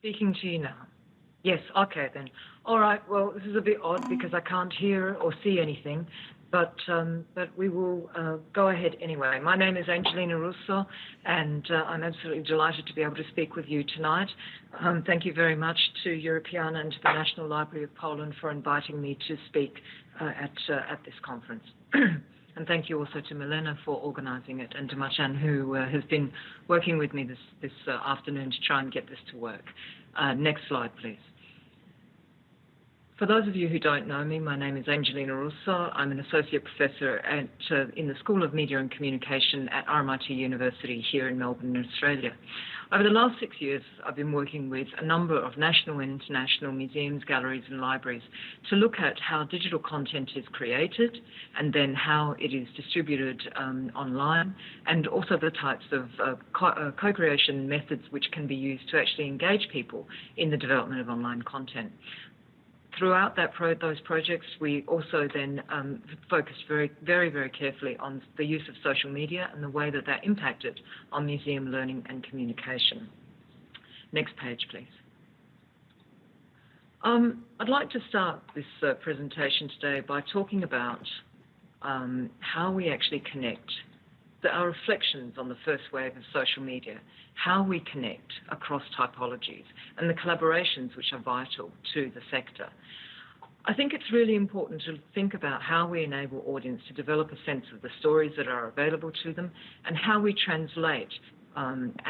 Speaking to you now. Yes, okay then. All right, well, this is a bit odd because I can't hear or see anything, but we will go ahead anyway. My name is Angelina Russo, and I'm absolutely delighted to be able to speak with you tonight. Thank you very much to Europeana and to the National Library of Poland for inviting me to speak at this conference. And thank you also to Milena for organising it, and to Machan, who has been working with me this afternoon to try and get this to work. Next slide, please. For those of you who don't know me, my name is Angelina Russo. I'm an associate professor in the School of Media and Communication at RMIT University here in Melbourne, Australia. Over the last 6 years, I've been working with a number of national and international museums, galleries and libraries to look at how digital content is created and then how it is distributed online, and also the types of co-creation methods which can be used to actually engage people in the development of online content. Throughout those projects, we also then focused very carefully on the use of social media and the way that impacted on museum learning and communication. Next page, please. I'd like to start this presentation today by talking about how we actually connect, our reflections on the first wave of social media, how we connect across typologies, and the collaborations which are vital to the sector. I think it's really important to think about how we enable audience to develop a sense of the stories that are available to them, and how we translate and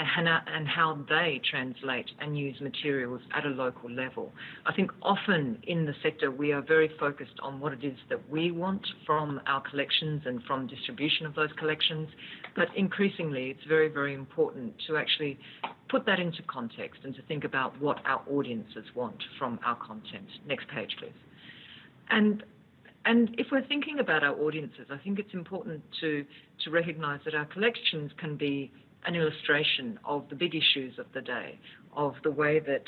how they translate and use materials at a local level. I think often in the sector we are very focused on what it is that we want from our collections and from distribution of those collections, but increasingly it's very important to actually put that into context and to think about what our audiences want from our content. Next page, please. And if we're thinking about our audiences, I think it's important to recognise that our collections can be an illustration of the big issues of the day, of the way that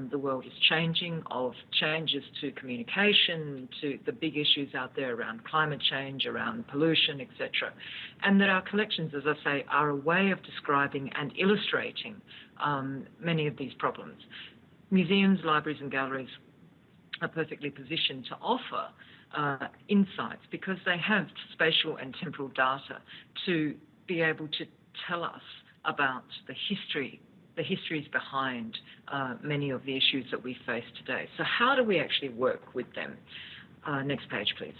the world is changing, of changes to communication, to the big issues out there around climate change, around pollution, etc. And that our collections, as I say, are a way of describing and illustrating many of these problems. Museums, libraries and galleries are perfectly positioned to offer insights because they have spatial and temporal data to be able to tell us about the histories behind many of the issues that we face today. So how do we actually work with them? Next page, please.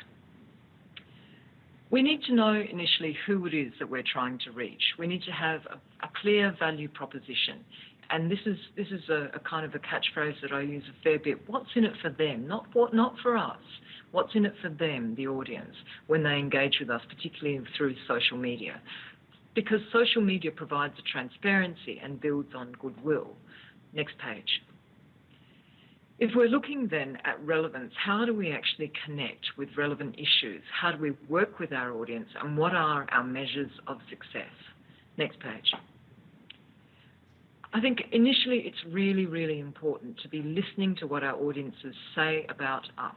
We need to know initially who it is that we're trying to reach. We need to have a clear value proposition. And this is a kind of a catchphrase that I use a fair bit. What's in it for them? Not for us. What's in it for them, the audience, when they engage with us, particularly through social media? Because social media provides a transparency and builds on goodwill. Next page. If we're looking then at relevance, how do we actually connect with relevant issues? How do we work with our audience, and what are our measures of success? Next page. I think initially it's really important to be listening to what our audiences say about us.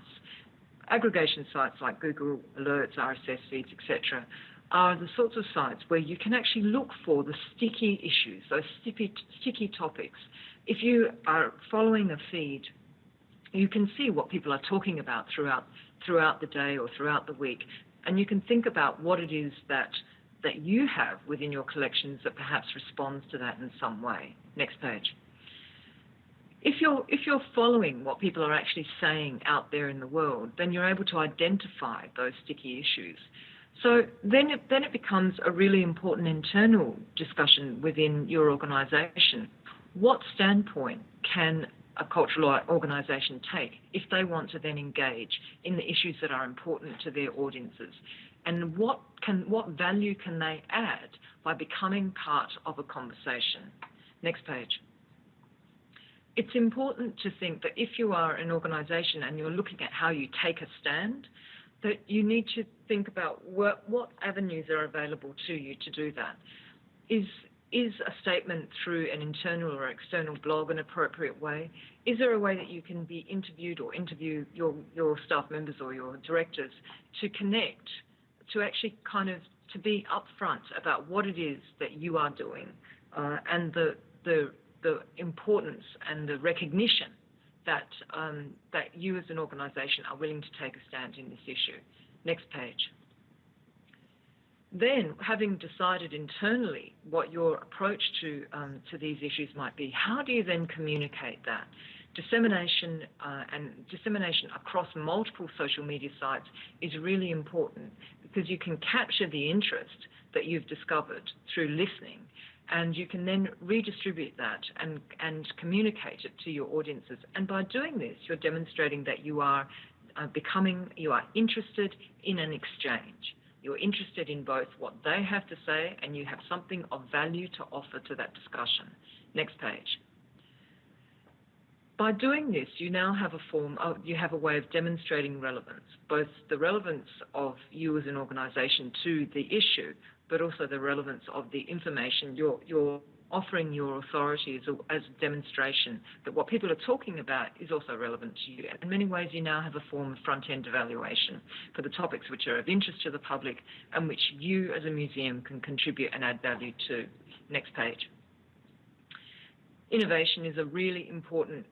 Aggregation sites like Google Alerts, RSS feeds, etc. are the sorts of sites where you can actually look for the sticky issues, those sticky topics. If you are following a feed, you can see what people are talking about throughout the day or throughout the week, and you can think about what it is that you have within your collections that perhaps responds to that in some way. Next page. If you're following what people are actually saying out there in the world, then you're able to identify those sticky issues. So then it becomes a really important internal discussion within your organisation. What standpoint can a cultural organisation take if they want to then engage in the issues that are important to their audiences? And what value can they add by becoming part of a conversation? Next page. It's important to think that if you are an organisation and you're looking at how you take a stand, that you need to think about what avenues are available to you to do that. Is a statement through an internal or external blog an appropriate way? Is there a way that you can be interviewed or interview your staff members or your directors to connect, to actually kind of to be upfront about what it is that you are doing and the the importance and the recognition that that you as an organisation are willing to take a stand in this issue. Next page. Then, having decided internally what your approach to these issues might be, how do you then communicate that? Dissemination across multiple social media sites is really important, because you can capture the interest that you've discovered through listening, and you can then redistribute that and communicate it to your audiences. And by doing this, you're demonstrating that you are interested in an exchange. You're interested in both what they have to say, and you have something of value to offer to that discussion. Next page. By doing this, you now have you have a way of demonstrating relevance, both the relevance of you as an organisation to the issue, but also the relevance of the information you're offering your authority as a demonstration that what people are talking about is also relevant to you. In many ways, you now have a form of front-end evaluation for the topics which are of interest to the public and which you as a museum can contribute and add value to. Next page. Innovation is a really important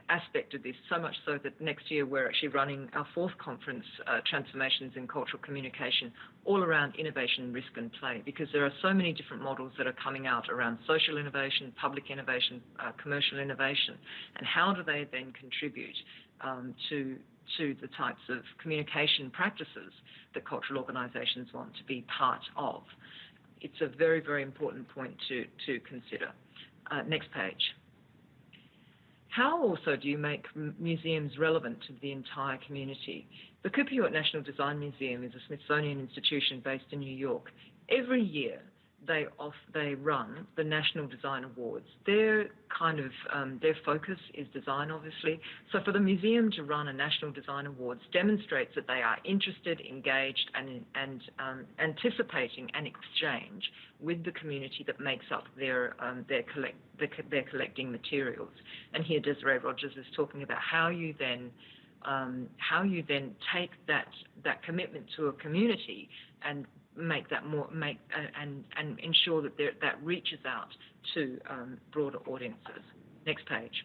aspect of this, so much so that next year we're actually running our 4th conference, Transformations in Cultural Communication, all around innovation, risk and play, because there are so many different models that are coming out around social innovation, public innovation, commercial innovation, and how do they then contribute to the types of communication practices that cultural organisations want to be part of. It's a very, very important point to consider. Next page. How also do you make museums relevant to the entire community? The Cooper National Design Museum is a Smithsonian institution based in New York. Every year they run the National Design Awards. Their focus is design, obviously. So for the museum to run a National Design Awards demonstrates that they are interested, engaged, and anticipating an exchange with the community that makes up their collecting materials. And here Desiree Rogers is talking about how you then take that commitment to a community and make that and ensure that that reaches out to broader audiences. Next page.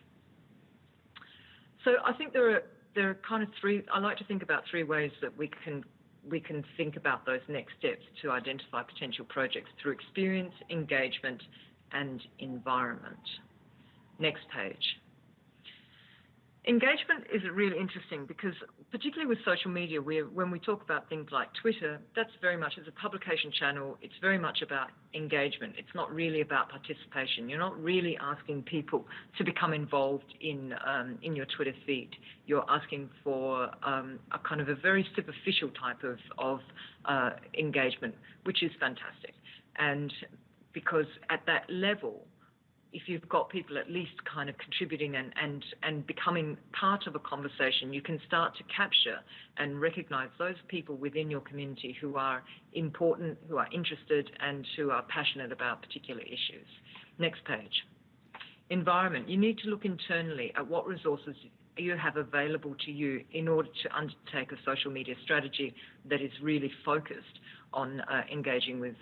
So I think there are kind of three. I like to think about 3 ways that we can think about those next steps to identify potential projects: through experience, engagement, and environment. Next page. Engagement is really interesting because, particularly with social media, when we talk about things like Twitter, that's very much as a publication channel. It's very much about engagement. It's not really about participation. You're not really asking people to become involved in your Twitter feed. You're asking for a kind of a very superficial type of engagement, which is fantastic. And because at that level, if you've got people at least kind of contributing and becoming part of a conversation, you can start to capture and recognise those people within your community who are important, who are interested, and who are passionate about particular issues. Next page. Environment. You need to look internally at what resources you have available to you in order to undertake a social media strategy that is really focused on engaging with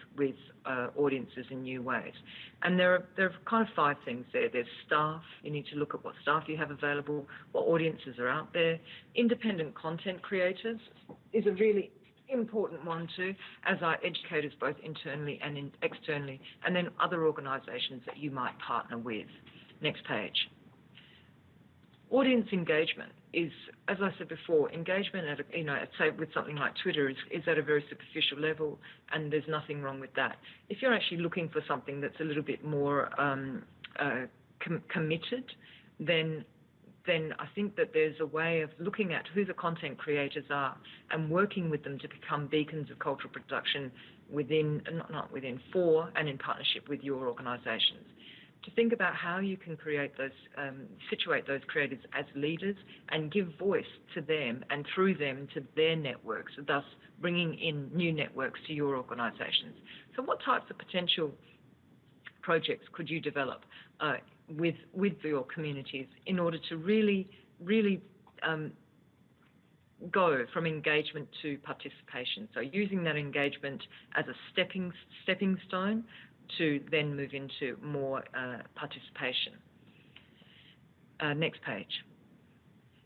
audiences in new ways. And there are kind of 5 things there. There's staff. You need to look at what staff you have available, what audiences are out there. Independent content creators is a really important one too, as are educators both internally and externally, and then other organisations that you might partner with. Next page. Audience engagement is, as I said before, engagement at say with something like Twitter is at a very superficial level, and there's nothing wrong with that. If you're actually looking for something that's a little bit more committed, then I think that there's a way of looking at who the content creators are and working with them to become beacons of cultural production for and in partnership with your organisations. To think about how you can create those, situate those creators as leaders and give voice to them and through them to their networks, thus bringing in new networks to your organisations. So what types of potential projects could you develop with your communities in order to really go from engagement to participation? So using that engagement as a stepping stone, to then move into more participation. Next page.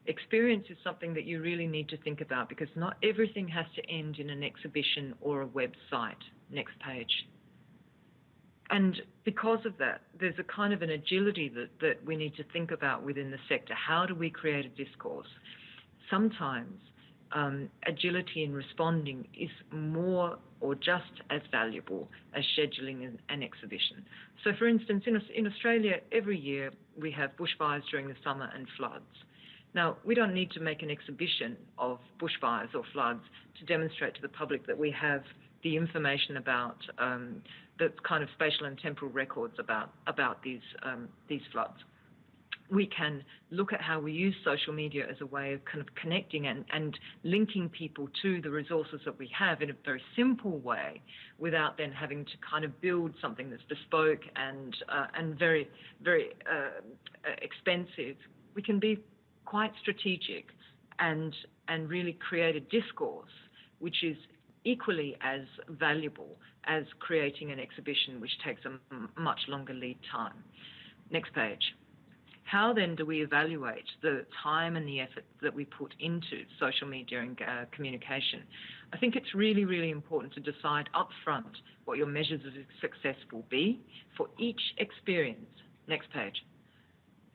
Experience is something that you really need to think about, because not everything has to end in an exhibition or a website. Next page. And because of that, there's a kind of an agility that we need to think about within the sector. How do we create a discourse? Sometimes agility in responding is more or just as valuable as scheduling an exhibition. So, for instance, in Australia, every year we have bushfires during the summer and floods. Now, we don't need to make an exhibition of bushfires or floods to demonstrate to the public that we have the information about the kind of spatial and temporal records about these floods. We can look at how we use social media as a way of kind of connecting and linking people to the resources that we have in a very simple way, without then having to kind of build something that's bespoke and very, very expensive. We can be quite strategic and really create a discourse which is equally as valuable as creating an exhibition, which takes a much longer lead time. Next page. How then do we evaluate the time and the effort that we put into social media and communication? I think it's really, really important to decide upfront what your measures of success will be for each experience. Next page.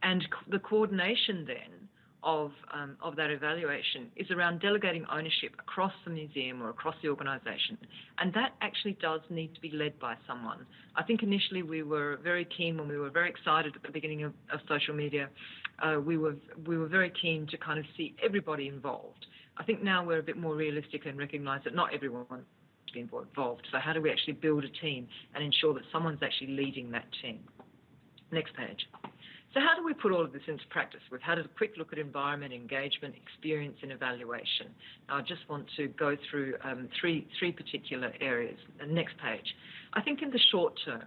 And the coordination then of that evaluation is around delegating ownership across the museum or across the organisation, and that actually does need to be led by someone. I think initially we were very keen, when we were very excited at the beginning of social media, we were very keen to kind of see everybody involved. I think now we're a bit more realistic and recognise that not everyone wants to be involved. So how do we actually build a team and ensure that someone's actually leading that team? Next page. So how do we put all of this into practice? We've had a quick look at environment, engagement, experience, and evaluation. Now I just want to go through three particular areas. The next page. I think in the short term,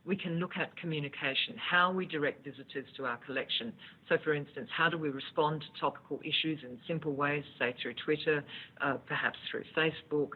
we can look at communication, how we direct visitors to our collection. So, for instance, how do we respond to topical issues in simple ways, say through Twitter, perhaps through Facebook,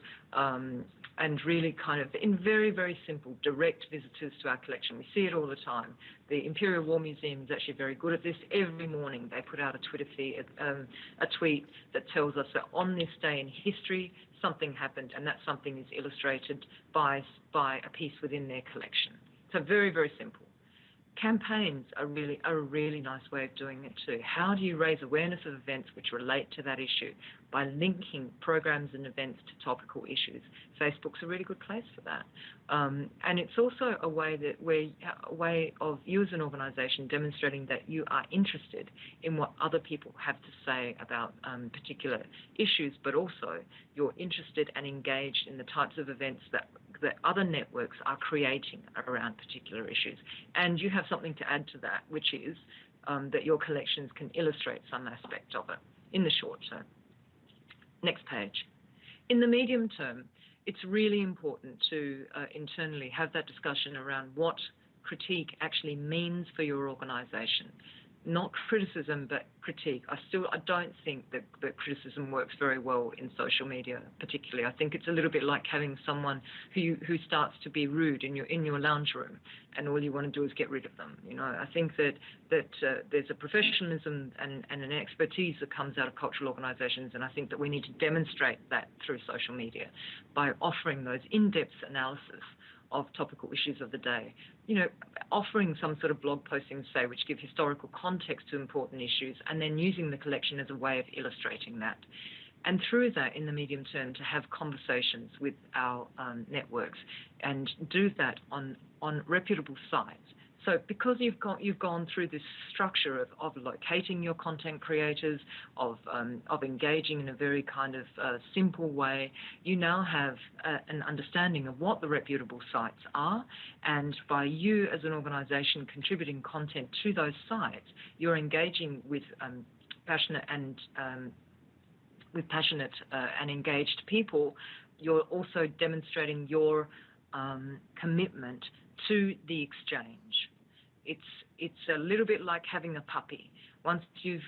and really kind of in very, very simple, direct visitors to our collection. We see it all the time. The Imperial War Museum is actually very good at this. Every morning they put out a Twitter feed, a tweet that tells us that on this day in history, something happened, and that something is illustrated by a piece within their collection. So very, very simple. Campaigns are a really nice way of doing it too. How do you raise awareness of events which relate to that issue? By linking programs and events to topical issues. Facebook's a really good place for that. And it's also a way of you as an organisation demonstrating that you are interested in what other people have to say about particular issues, but also you're interested and engaged in the types of events that other networks are creating around particular issues. And you have something to add to that, which is that your collections can illustrate some aspect of it in the short term. Next page. In the medium term, it's really important to internally have that discussion around what critique actually means for your organisation. Not criticism, but critique. I don't think that criticism works very well in social media, particularly. I think it's a little bit like having someone who starts to be rude in your lounge room, and all you want to do is get rid of them. You know, I think that there's a professionalism and an expertise that comes out of cultural organisations, and I think that we need to demonstrate that through social media by offering those in-depth analysis of topical issues of the day. You know, offering some sort of blog postings, say, which give historical context to important issues, and then using the collection as a way of illustrating that. And through that, in the medium term, to have conversations with our networks and do that on reputable sites. So because you've gone through this structure of locating your content creators, of engaging in a very kind of simple way, you now have an understanding of what the reputable sites are, and by you as an organisation contributing content to those sites, you're engaging with passionate and engaged people. You're also demonstrating your commitment to the exchange. It's a little bit like having a puppy. Once you've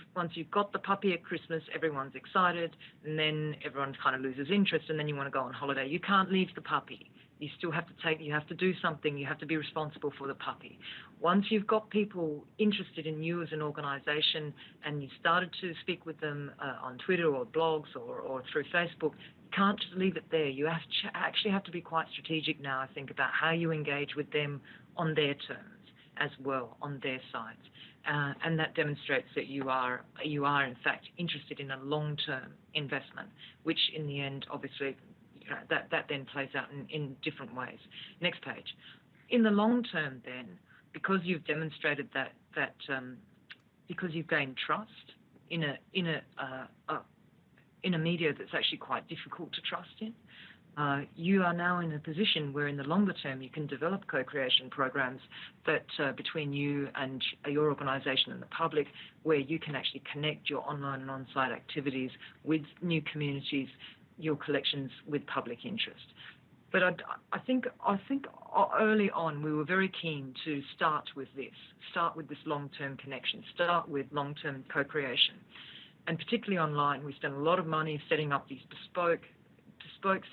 got the puppy at Christmas, everyone's excited, and then everyone kind of loses interest, and then you want to go on holiday. You can't leave the puppy. You still have to do something, you have to be responsible for the puppy. Once you've got people interested in you as an organization and you started to speak with them on Twitter or blogs or through Facebook, you can't just leave it there. You actually have to be quite strategic now, I think, about how you engage with them on their terms as well, on their sides. And that demonstrates that you are in fact interested in a long-term investment, which in the end, obviously, that then plays out in different ways. Next page. In the long term, then, because you've demonstrated that because you've gained trust in a media that's actually quite difficult to trust in, you are now in a position where in the longer term you can develop co-creation programs that between you and your organization and the public, where you can actually connect your online and on-site activities with new communities, your collections with public interest. But I think early on we were very keen to start with this long-term connection, start with long-term co-creation. And particularly online, we spent a lot of money setting up these bespoke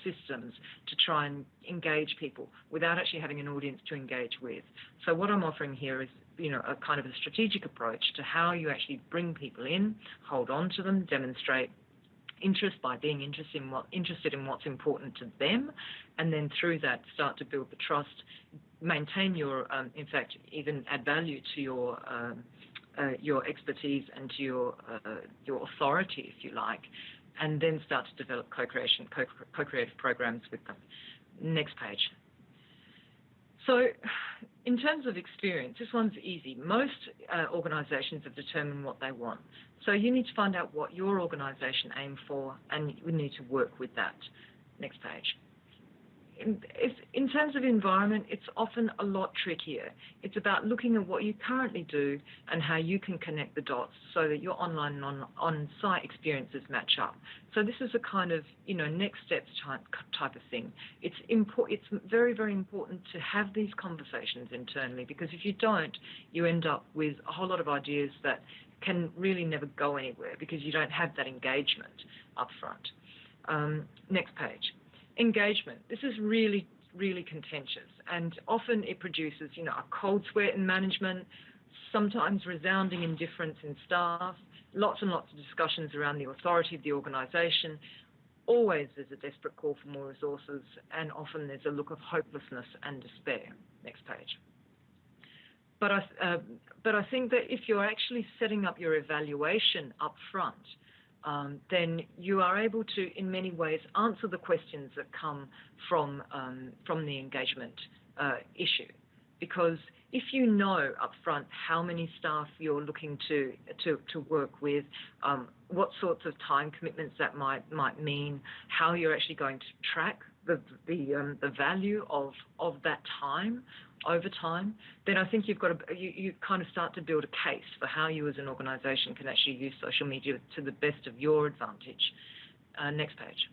systems to try and engage people without actually having an audience to engage with. So what I'm offering here is, a kind of a strategic approach to how you actually bring people in, hold on to them, demonstrate interest by being interested in what's important to them, and then through that start to build the trust, maintain your, in fact, even add value to your expertise and to your authority, if you like, and then start to develop co-creative programs with them. Next page. So in terms of experience, this one's easy. Most organizations have determined what they want. So you need to find out what your organization aims for, and you need to work with that. Next page. In terms of environment, it's often a lot trickier. It's about looking at what you currently do and how you can connect the dots so that your online and on-site experiences match up. So this is a kind of, next steps type of thing. It's very, very important to have these conversations internally, because if you don't, you end up with a whole lot of ideas that can really never go anywhere because you don't have that engagement up front. Next page. Engagement. This is really, really contentious, and often it produces, a cold sweat in management, sometimes resounding indifference in staff, lots and lots of discussions around the authority of the organisation. Always there's a desperate call for more resources, and often there's a look of hopelessness and despair. Next page. But I think that if you're actually setting up your evaluation up front, then you are able to, in many ways, answer the questions that come from the engagement issue. Because if you know up front how many staff you're looking to work with, what sorts of time commitments that might mean, how you're actually going to track the value of that time over time, then I think you kind of start to build a case for how you as an organization can actually use social media to the best of your advantage. Next page.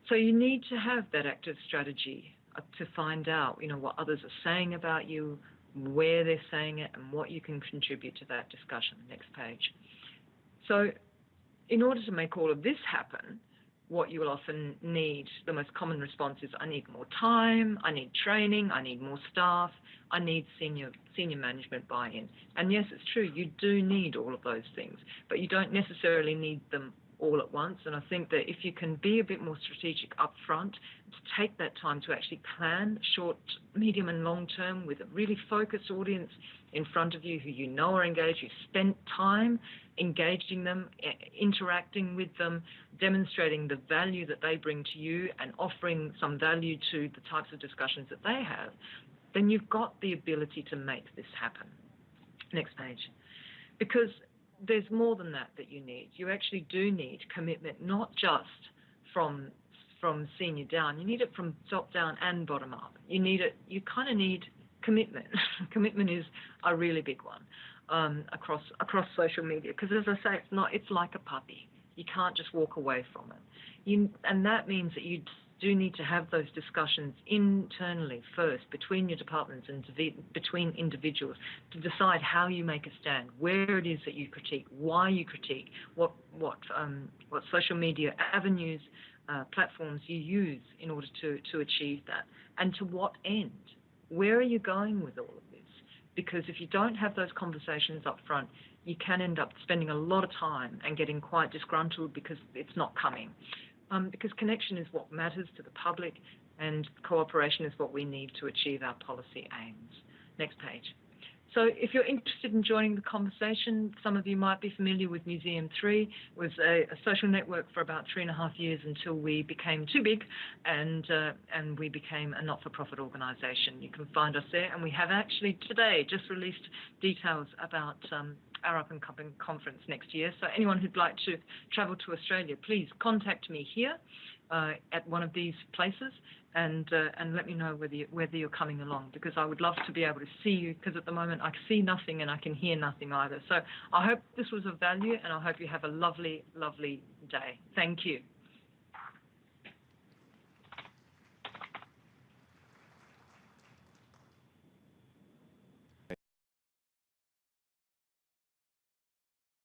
So you need to have that active strategy to find out, what others are saying about you, where they're saying it, and what you can contribute to that discussion. Next page. So in order to make all of this happen, what you will often need, the most common response is, I need more time, I need training, I need more staff, I need senior management buy-in. And yes, it's true, you do need all of those things, but you don't necessarily need them all at once. And I think that if you can be a bit more strategic up front, to take that time to actually plan short, medium and long term with a really focused audience in front of you who you know are engaged, you spent time engaging them, interacting with them, demonstrating the value that they bring to you and offering some value to the types of discussions that they have, then you've got the ability to make this happen. Next page. Because there's more than that you need. You actually do need commitment, not just from senior down. You need it from top down and bottom up. You kind of need commitment. Commitment is a really big one across social media, because as I say, it's like a puppy. You can't just walk away from it. And that means that you do need to have those discussions internally first between your departments and between individuals to decide how you make a stand, where it is that you critique, why you critique, what social media avenues, platforms you use in order to achieve that, and to what end. Where are you going with all of this? Because if you don't have those conversations up front, you can end up spending a lot of time and getting quite disgruntled because it's not coming. Because connection is what matters to the public, and cooperation is what we need to achieve our policy aims. Next page. So if you're interested in joining the conversation, some of you might be familiar with Museum 3. It was a social network for about 3.5 years until we became too big and we became a not-for-profit organisation. You can find us there, and we have actually today just released details about our up-and-coming conference next year. So anyone who'd like to travel to Australia, please contact me here at one of these places and let me know whether you're coming along, because I would love to be able to see you, because at the moment I see nothing and I can hear nothing either. So I hope this was of value, and I hope you have a lovely, lovely day. Thank you.